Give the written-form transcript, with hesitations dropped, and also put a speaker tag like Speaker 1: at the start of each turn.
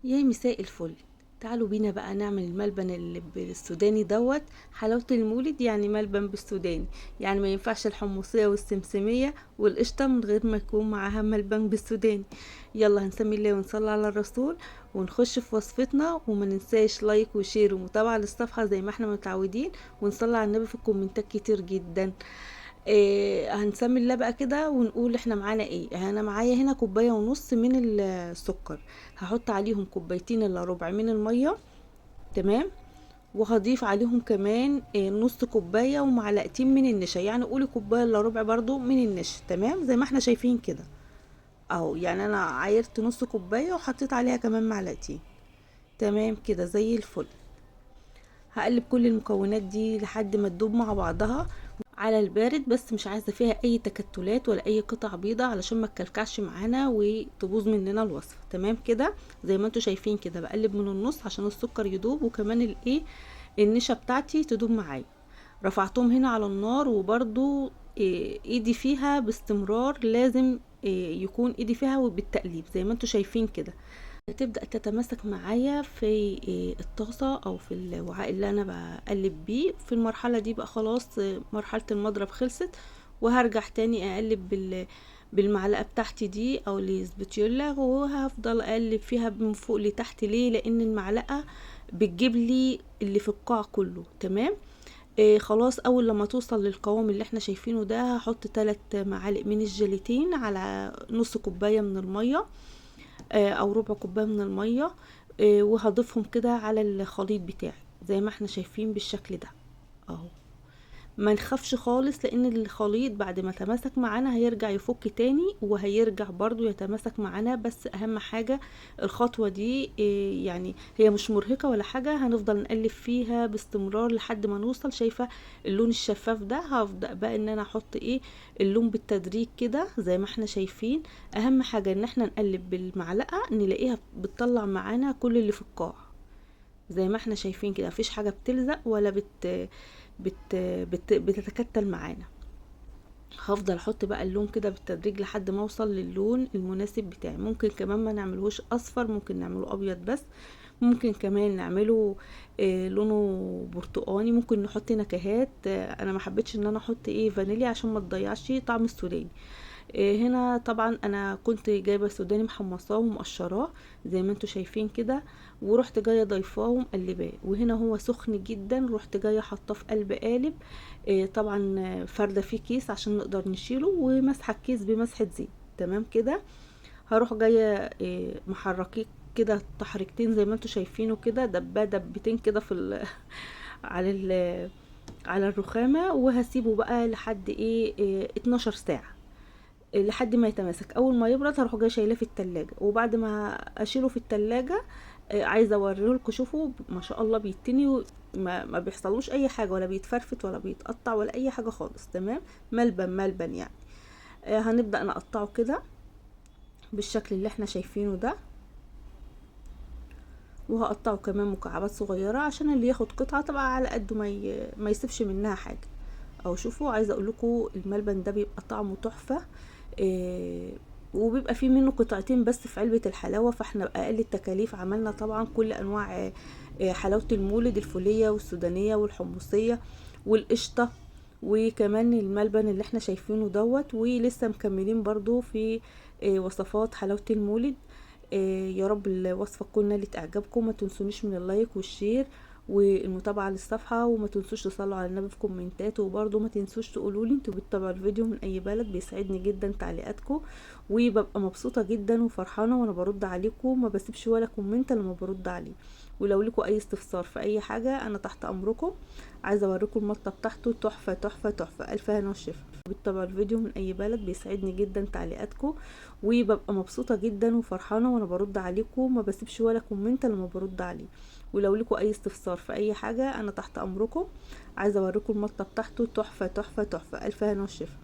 Speaker 1: يا مساء الفل. تعالوا بينا بقى نعمل الملبن اللي بالسوداني دوت. حلاوة المولد يعني ملبن بالسوداني. يعني ما ينفعش الحمصية والسمسمية والقشطة من غير ما يكون معاها ملبن بالسوداني. يلا هنسمي الله ونصلي على الرسول ونخش في وصفتنا، وما ننساش لايك وشير ومتابعة للصفحة زي ما احنا متعودين، ونصلي على النبي في الكومنتات كتير جدا. هنسمي الله بقى كده ونقول احنا معانا ايه. انا معايا هنا كوبايه ونص من السكر، هحط عليهم كوبايتين الا ربع من الميه. تمام. وهضيف عليهم كمان نص كوبايه ومعلقتين من النشا، يعني قولي كوبايه الا ربع برضو من النشا. تمام زي ما احنا شايفين كده اهو، يعني انا عايرت نص كوبايه وحطيت عليها كمان معلقتين. تمام كده زي الفل. هقلب كل المكونات دي لحد ما تدوب مع بعضها على البارد، بس مش عايزه فيها اي تكتلات ولا اي قطع بيضه علشان ما تكلكعش معانا وتبوظ مننا الوصفه. تمام كده زي ما انتوا شايفين كده، بقلب من النص عشان السكر يدوب وكمان النشا بتاعتي تدوب معايا. رفعتهم هنا على النار، وبرضو ايدي فيها باستمرار، لازم يكون ايدي فيها وبالتقليب زي ما انتوا شايفين كده. تبدأ تتماسك معايا في الطاسة او في الوعاء اللي انا بقلب بيه. في المرحلة دي بقى خلاص مرحلة المضرب خلصت، وهرجع تاني اقلب بالمعلقة بتاعتي دي او السباتيولا، وهفضل اقلب فيها من فوق لتحت. ليه؟ لان المعلقة بتجيب لي اللي في القاع كله. تمام. خلاص اول لما توصل للقوام اللي احنا شايفينه ده، هحط 3 معالق من الجيلاتين على نص كوباية من المية، او ربع كوبايه من الميه. وهضيفهم كده على الخليط بتاعي زي ما احنا شايفين بالشكل ده اهو. ما نخافش خالص، لان الخليط بعد ما تماسك معانا هيرجع يفك تاني وهيرجع برضو يتماسك معانا. بس اهم حاجة الخطوة دي يعني هي مش مرهقة ولا حاجة، هنفضل نقلب فيها باستمرار لحد ما نوصل. شايفة اللون الشفاف ده؟ هبدأ بقى ان انا احط اللون بالتدريج كده زي ما احنا شايفين. اهم حاجة ان احنا نقلب بالمعلقة نلاقيها بتطلع معانا كل اللي في القاع زي ما احنا شايفين كده. مفيش حاجة بتلزق ولا بتتكتل معانا. هفضل احط بقى اللون كده بالتدريج لحد ما اوصل للون المناسب بتاعي. ممكن كمان ما نعملهوش اصفر، ممكن نعمله ابيض بس، ممكن كمان نعمله لونه برتقاني، ممكن نحط نكهات. انا ما حبيتش ان انا احط فانيليا عشان ما تضيعش طعم السوداني. هنا طبعا انا كنت جايبه سوداني محمصاه ومقشراه زي ما انتوا شايفين كده، ورحت جايه ضيفاه ومقلباه. وهنا هو سخن جدا، رحت جايه حاطاه في قلب قالب. طبعا فارده فيه كيس عشان نقدر نشيله، ومسحه الكيس بمسحه زيت. تمام كده. هروح جايه محركيه كده تحريكتين زي ما انتوا شايفينه كده، دباه دبتين كده في على على الرخامه، وهسيبه بقى لحد 12 ساعه لحد ما يتماسك. اول ما يبرد هروح جايه شايلاه في التلاجة، وبعد ما اشيله في التلاجة عايزه اوريهولكوا. شوفوا ما شاء الله بيتني ما بيحصلوش اي حاجه، ولا بيتفرفت ولا بيتقطع ولا اي حاجه خالص. تمام. ملبن ملبن يعني. هنبدا نقطعه كده بالشكل اللي احنا شايفينه ده، وهقطعه كمان مكعبات صغيره عشان اللي ياخد قطعه طبعا على قده ما يسيبش منها حاجه. او شوفوا، عايزه اقول لكم الملبن ده بيبقى طعمه تحفه. إيه وبيبقى فيه منه قطعتين بس في علبة الحلاوة، فاحنا بأقل التكاليف عملنا طبعا كل انواع حلاوة المولد، الفولية والسودانية والحمصية والقشطة، وكمان الملبن اللي احنا شايفينه دوت. ولسه مكملين برضو في وصفات حلاوة المولد. يا رب الوصفة تكون نالت اعجابكم. ما تنسونيش من اللايك والشير والمتابعة للصفحة، وما تنسوش تصلوا على النبي في كومنتات. وبرضو ما تنسوش تقولوا لي انتوا بتتابعوا الفيديو من اي بلد، بيسعدني جدا تعليقاتكم، وببقى مبسوطة جدا وفرحانة وانا برد عليكم. ما بسيبش ولا كومنت لما برد عليه. ولو لكم اي استفسار في اي حاجة انا تحت امركم. عايزة اوريكم المطة بتاعته تحفة تحفة تحفة. الف هنا والشفا. بتتابعوا الفيديو من اي بلد، بيسعدني جدا تعليقاتكم، وببقى مبسوطة جدا وفرحانة وانا برد عليكم. ما بسيبش ولا كومنت لما برد عليه. ولو لكم اي استفسار في اي حاجة انا تحت امركم. عايزة اوريكم المطة بتاعته تحفة تحفة تحفة. الف هنا والشفا.